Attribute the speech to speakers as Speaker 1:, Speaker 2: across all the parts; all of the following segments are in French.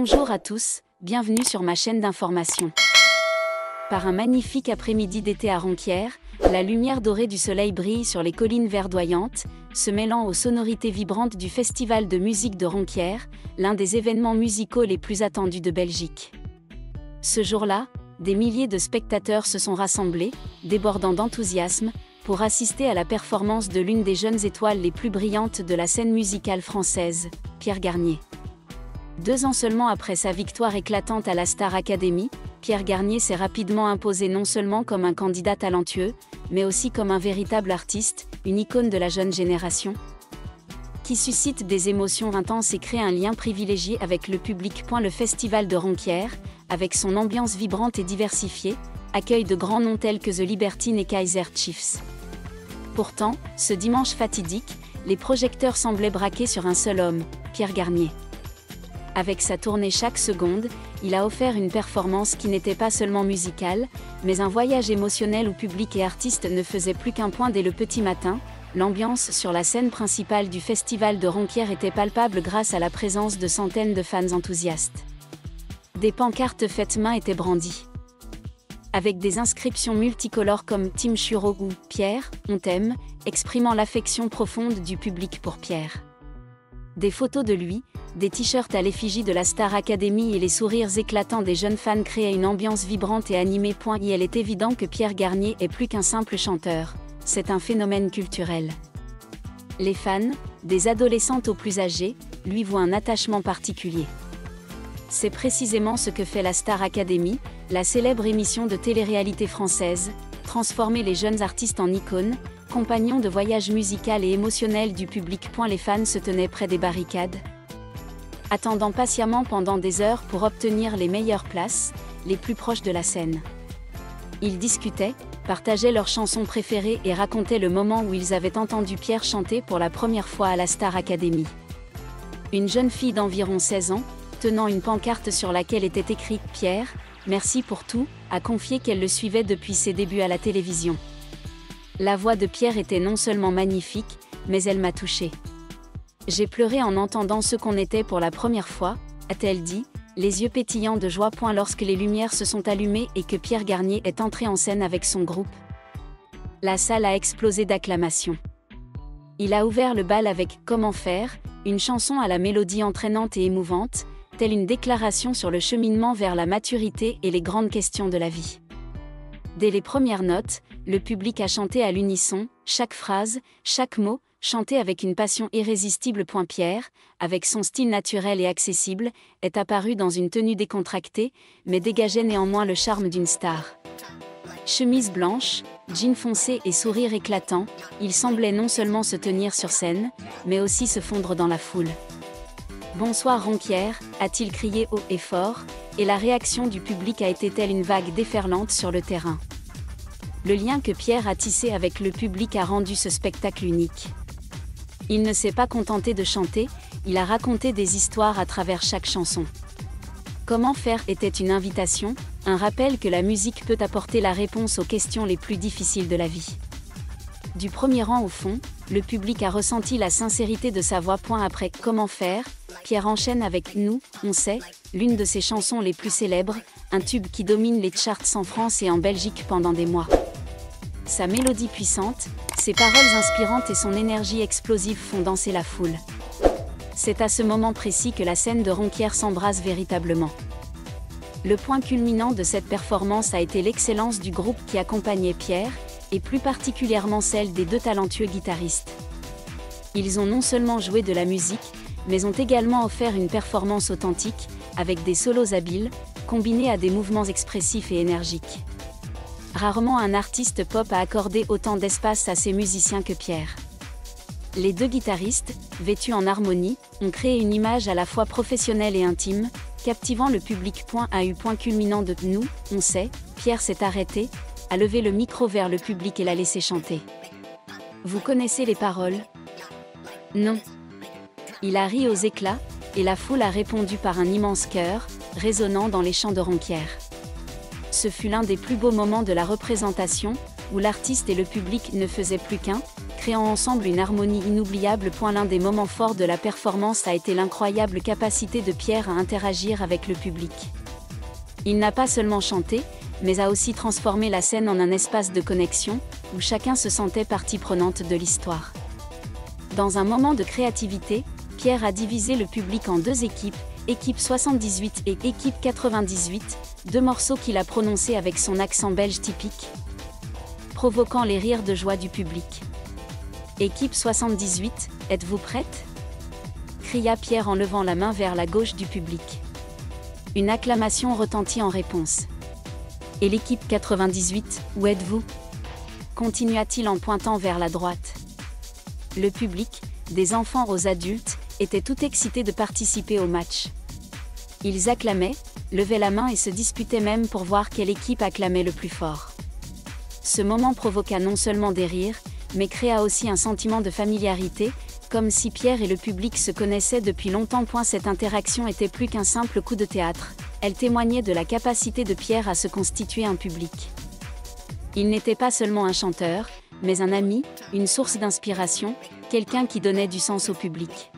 Speaker 1: Bonjour à tous, bienvenue sur ma chaîne d'information. Par un magnifique après-midi d'été à Ronquières, la lumière dorée du soleil brille sur les collines verdoyantes, se mêlant aux sonorités vibrantes du Festival de musique de Ronquières, l'un des événements musicaux les plus attendus de Belgique. Ce jour-là, des milliers de spectateurs se sont rassemblés, débordant d'enthousiasme, pour assister à la performance de l'une des jeunes étoiles les plus brillantes de la scène musicale française, Pierre Garnier. 2 ans seulement après sa victoire éclatante à la Star Academy, Pierre Garnier s'est rapidement imposé non seulement comme un candidat talentueux, mais aussi comme un véritable artiste, une icône de la jeune génération, qui suscite des émotions intenses et crée un lien privilégié avec le public. Le Festival de Ronquières, avec son ambiance vibrante et diversifiée, accueille de grands noms tels que The Libertines et Kaiser Chiefs. Pourtant, ce dimanche fatidique, les projecteurs semblaient braqués sur un seul homme, Pierre Garnier. Avec sa tournée chaque seconde, il a offert une performance qui n'était pas seulement musicale, mais un voyage émotionnel où public et artistes ne faisaient plus qu'un point dès le petit matin. L'ambiance sur la scène principale du Festival de Ronquières était palpable grâce à la présence de centaines de fans enthousiastes. Des pancartes faites main étaient brandies, avec des inscriptions multicolores comme Team Churro ou Pierre, on t'aime, exprimant l'affection profonde du public pour Pierre. Des photos de lui, des t-shirts à l'effigie de la Star Academy et les sourires éclatants des jeunes fans créaient une ambiance vibrante et animée. Il est évident que Pierre Garnier est plus qu'un simple chanteur, c'est un phénomène culturel. Les fans, des adolescentes aux plus âgés, lui vouent un attachement particulier. C'est précisément ce que fait la Star Academy, la célèbre émission de télé-réalité française, transformer les jeunes artistes en icônes, compagnons de voyage musical et émotionnel du public. Les fans se tenaient près des barricades, attendant patiemment pendant des heures pour obtenir les meilleures places, les plus proches de la scène. Ils discutaient, partageaient leurs chansons préférées et racontaient le moment où ils avaient entendu Pierre chanter pour la première fois à la Star Academy. Une jeune fille d'environ 16 ans, tenant une pancarte sur laquelle était écrit « Pierre, merci pour tout », a confié qu'elle le suivait depuis ses débuts à la télévision. La voix de Pierre était non seulement magnifique, mais elle m'a touchée. J'ai pleuré en entendant ce qu'on était pour la première fois, a-t-elle dit, les yeux pétillants de joie. Lorsque les lumières se sont allumées et que Pierre Garnier est entré en scène avec son groupe, la salle a explosé d'acclamations. Il a ouvert le bal avec « Comment faire », une chanson à la mélodie entraînante et émouvante, telle une déclaration sur le cheminement vers la maturité et les grandes questions de la vie. Dès les premières notes, le public a chanté à l'unisson, chaque phrase, chaque mot, chanté avec une passion irrésistible. Pierre, avec son style naturel et accessible, est apparu dans une tenue décontractée, mais dégageait néanmoins le charme d'une star. Chemise blanche, jean foncé et sourire éclatant, il semblait non seulement se tenir sur scène, mais aussi se fondre dans la foule. « Bonsoir Ronquières », a-t-il crié haut et fort, et la réaction du public a été telle une vague déferlante sur le terrain. Le lien que Pierre a tissé avec le public a rendu ce spectacle unique. Il ne s'est pas contenté de chanter, il a raconté des histoires à travers chaque chanson. Comment faire était une invitation, un rappel que la musique peut apporter la réponse aux questions les plus difficiles de la vie. Du premier rang au fond, le public a ressenti la sincérité de sa voix. Après « Comment faire », Pierre enchaîne avec « Nous, on sait », l'une de ses chansons les plus célèbres, un tube qui domine les charts en France et en Belgique pendant des mois. Sa mélodie puissante, ses paroles inspirantes et son énergie explosive font danser la foule. C'est à ce moment précis que la scène de Ronquières s'embrase véritablement. Le point culminant de cette performance a été l'excellence du groupe qui accompagnait Pierre, et plus particulièrement celle des 2 talentueux guitaristes. Ils ont non seulement joué de la musique, mais ont également offert une performance authentique, avec des solos habiles, combinés à des mouvements expressifs et énergiques. Rarement un artiste pop a accordé autant d'espace à ses musiciens que Pierre. Les 2 guitaristes, vêtus en harmonie, ont créé une image à la fois professionnelle et intime, captivant le public. Culminant de « Nous, on sait », Pierre s'est arrêté, a levé le micro vers le public et l'a laissé chanter. Vous connaissez les paroles ? Non. Il a ri aux éclats, et la foule a répondu par un immense chœur, résonnant dans les champs de Ronquières. Ce fut l'un des plus beaux moments de la représentation, où l'artiste et le public ne faisaient plus qu'un créant ensemble une harmonie inoubliable. L'un des moments forts de la performance a été l'incroyable capacité de Pierre à interagir avec le public. Il n'a pas seulement chanté, mais a aussi transformé la scène en un espace de connexion, où chacun se sentait partie prenante de l'histoire. Dans un moment de créativité, Pierre a divisé le public en deux équipes, équipe 78 et équipe 98, deux morceaux qu'il a prononcés avec son accent belge typique, provoquant les rires de joie du public. Équipe 78, êtes-vous prête ? Cria Pierre en levant la main vers la gauche du public. Une acclamation retentit en réponse. Et l'équipe 98, où êtes-vous ? Continua-t-il en pointant vers la droite. Le public, des enfants aux adultes, était tout excité de participer au match. Ils acclamaient, levaient la main et se disputaient même pour voir quelle équipe acclamait le plus fort. Ce moment provoqua non seulement des rires, mais créa aussi un sentiment de familiarité, comme si Pierre et le public se connaissaient depuis longtemps. Cette interaction était plus qu'un simple coup de théâtre, elle témoignait de la capacité de Pierre à se constituer un public. Il n'était pas seulement un chanteur, mais un ami, une source d'inspiration, quelqu'un qui donnait du sens au public.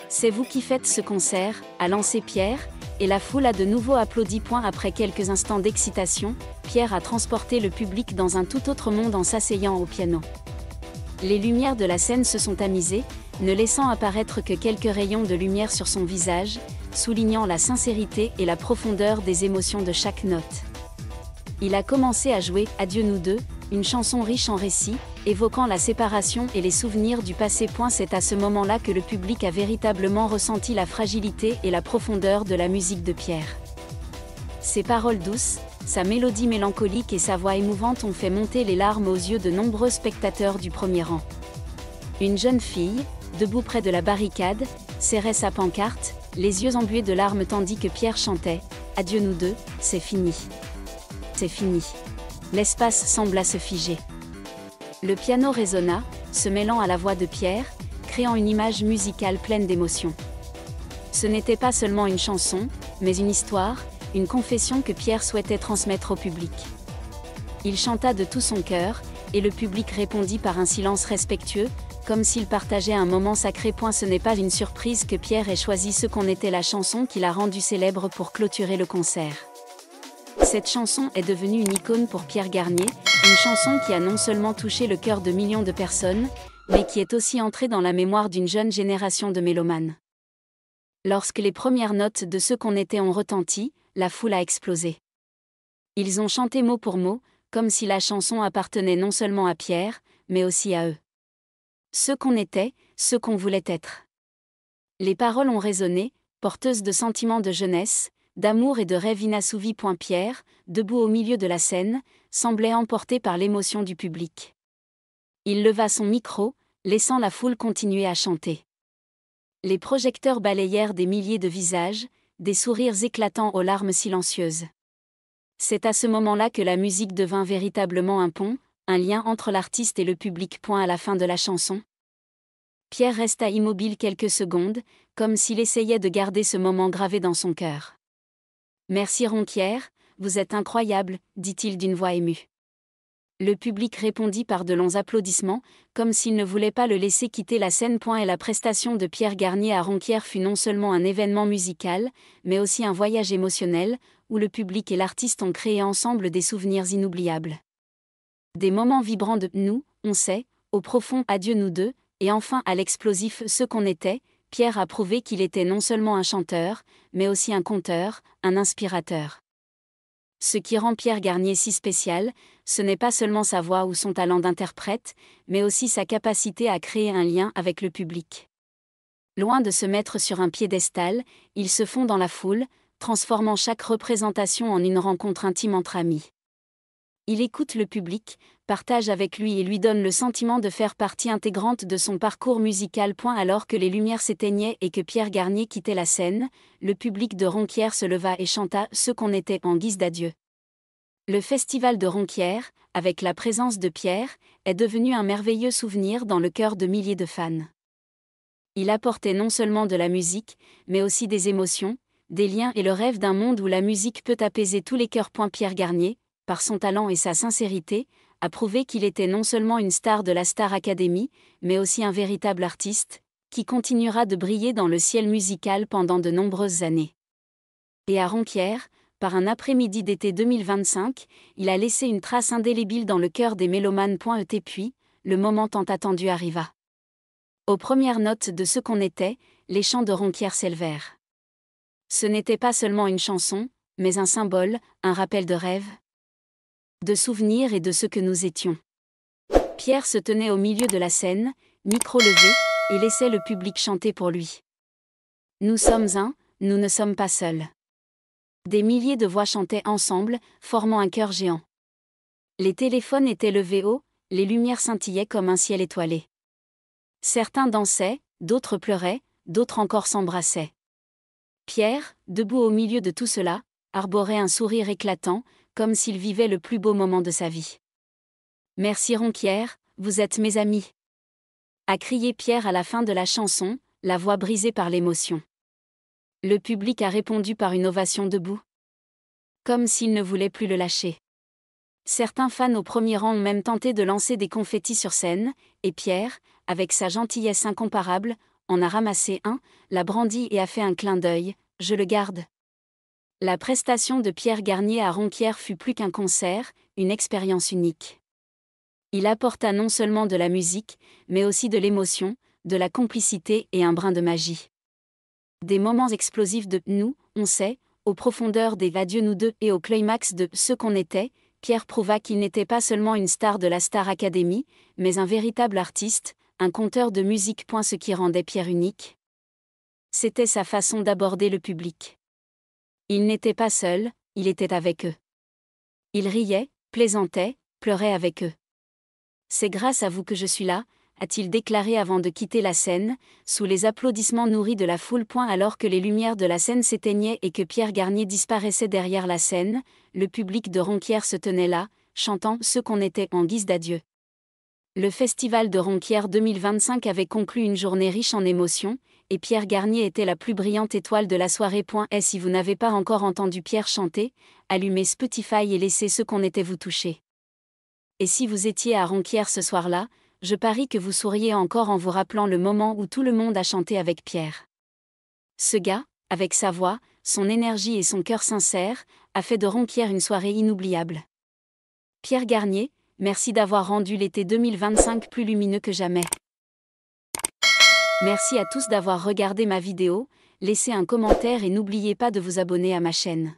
Speaker 1: C'est vous qui faites ce concert, a lancé Pierre, et la foule a de nouveau applaudi. Après quelques instants d'excitation, Pierre a transporté le public dans un tout autre monde en s'asseyant au piano. Les lumières de la scène se sont tamisées, ne laissant apparaître que quelques rayons de lumière sur son visage, soulignant la sincérité et la profondeur des émotions de chaque note. Il a commencé à jouer « Adieu nous deux », une chanson riche en récits, évoquant la séparation et les souvenirs du passé. C'est à ce moment-là que le public a véritablement ressenti la fragilité et la profondeur de la musique de Pierre. Ses paroles douces, sa mélodie mélancolique et sa voix émouvante ont fait monter les larmes aux yeux de nombreux spectateurs du premier rang. Une jeune fille, debout près de la barricade, serrait sa pancarte, les yeux embués de larmes tandis que Pierre chantait « Adieu nous deux, c'est fini. C'est fini ». L'espace sembla se figer. Le piano résonna, se mêlant à la voix de Pierre, créant une image musicale pleine d'émotion. Ce n'était pas seulement une chanson, mais une histoire, une confession que Pierre souhaitait transmettre au public. Il chanta de tout son cœur, et le public répondit par un silence respectueux, comme s'il partageait un moment sacré. Ce n'est pas une surprise que Pierre ait choisi Ce qu'on était, la chanson qu'il a rendue célèbre pour clôturer le concert. Cette chanson est devenue une icône pour Pierre Garnier, une chanson qui a non seulement touché le cœur de millions de personnes, mais qui est aussi entrée dans la mémoire d'une jeune génération de mélomanes. Lorsque les premières notes de Ce qu'on était ont retenti, la foule a explosé. Ils ont chanté mot pour mot, comme si la chanson appartenait non seulement à Pierre, mais aussi à eux. Ce qu'on était, ce qu'on voulait être. Les paroles ont résonné, porteuses de sentiments de jeunesse, d'amour et de rêves inassouvis. Pierre, debout au milieu de la scène, semblait emporté par l'émotion du public. Il leva son micro, laissant la foule continuer à chanter. Les projecteurs balayèrent des milliers de visages, des sourires éclatants aux larmes silencieuses. C'est à ce moment-là que la musique devint véritablement un pont, un lien entre l'artiste et le public. À la fin de la chanson, Pierre resta immobile quelques secondes, comme s'il essayait de garder ce moment gravé dans son cœur. « Merci Ronquière, vous êtes incroyable », dit-il d'une voix émue. Le public répondit par de longs applaudissements, comme s'il ne voulait pas le laisser quitter la scène. Et la prestation de Pierre Garnier à Ronquière fut non seulement un événement musical, mais aussi un voyage émotionnel, où le public et l'artiste ont créé ensemble des souvenirs inoubliables. Des moments vibrants de « Nous, on sait », au profond « Adieu nous deux », et enfin à l'explosif « Ce qu'on était », Pierre a prouvé qu'il était non seulement un chanteur, mais aussi un conteur, un inspirateur. Ce qui rend Pierre Garnier si spécial, ce n'est pas seulement sa voix ou son talent d'interprète, mais aussi sa capacité à créer un lien avec le public. Loin de se mettre sur un piédestal, il se fond dans la foule, transformant chaque représentation en une rencontre intime entre amis. Il écoute le public, partage avec lui et lui donne le sentiment de faire partie intégrante de son parcours musical. Alors que les lumières s'éteignaient et que Pierre Garnier quittait la scène, le public de Ronquière se leva et chanta Ce qu'on était en guise d'adieu. Le festival de Ronquière, avec la présence de Pierre, est devenu un merveilleux souvenir dans le cœur de milliers de fans. Il apportait non seulement de la musique, mais aussi des émotions, des liens et le rêve d'un monde où la musique peut apaiser tous les cœurs. Pierre Garnier, par son talent et sa sincérité, a prouvé qu'il était non seulement une star de la Star Academy, mais aussi un véritable artiste, qui continuera de briller dans le ciel musical pendant de nombreuses années. Et à Ronquières, par un après-midi d'été 2025, il a laissé une trace indélébile dans le cœur des mélomanes. Et puis, le moment tant attendu arriva. Aux premières notes de ce qu'on était, les chants de Ronquières s'élevèrent. Ce n'était pas seulement une chanson, mais un symbole, un rappel de rêve, de souvenirs et de ce que nous étions. Pierre se tenait au milieu de la scène, micro levé, et laissait le public chanter pour lui. Nous sommes un, nous ne sommes pas seuls. Des milliers de voix chantaient ensemble, formant un chœur géant. Les téléphones étaient levés haut, les lumières scintillaient comme un ciel étoilé. Certains dansaient, d'autres pleuraient, d'autres encore s'embrassaient. Pierre, debout au milieu de tout cela, arborait un sourire éclatant, comme s'il vivait le plus beau moment de sa vie. « Merci Ronquières, vous êtes mes amis !» a crié Pierre à la fin de la chanson, la voix brisée par l'émotion. Le public a répondu par une ovation debout, comme s'il ne voulait plus le lâcher. Certains fans au premier rang ont même tenté de lancer des confettis sur scène, et Pierre, avec sa gentillesse incomparable, en a ramassé un, l'a brandi et a fait un clin d'œil, « Je le garde ». La prestation de Pierre Garnier à Ronquières fut plus qu'un concert, une expérience unique. Il apporta non seulement de la musique, mais aussi de l'émotion, de la complicité et un brin de magie. Des moments explosifs de « nous, on sait », aux profondeurs des « adieu nous deux » et au climax de « ce qu'on était », Pierre prouva qu'il n'était pas seulement une star de la Star Academy, mais un véritable artiste, un conteur de musique. Ce qui rendait Pierre unique, c'était sa façon d'aborder le public. Il n'était pas seul, il était avec eux. Il riait, plaisantait, pleurait avec eux. « C'est grâce à vous que je suis là », a-t-il déclaré avant de quitter la scène, sous les applaudissements nourris de la foule. Alors que les lumières de la scène s'éteignaient et que Pierre Garnier disparaissait derrière la scène, le public de Ronquières se tenait là, chantant « ce qu'on était » en guise d'adieu. Le festival de Ronquières 2025 avait conclu une journée riche en émotions, et Pierre Garnier était la plus brillante étoile de la soirée. Et si vous n'avez pas encore entendu Pierre chanter, allumez Spotify et laissez ce qu'on était vous toucher. Et si vous étiez à Ronquières ce soir-là, je parie que vous souriez encore en vous rappelant le moment où tout le monde a chanté avec Pierre. Ce gars, avec sa voix, son énergie et son cœur sincère, a fait de Ronquières une soirée inoubliable. Pierre Garnier, merci d'avoir rendu l'été 2025 plus lumineux que jamais. Merci à tous d'avoir regardé ma vidéo, laissez un commentaire et n'oubliez pas de vous abonner à ma chaîne.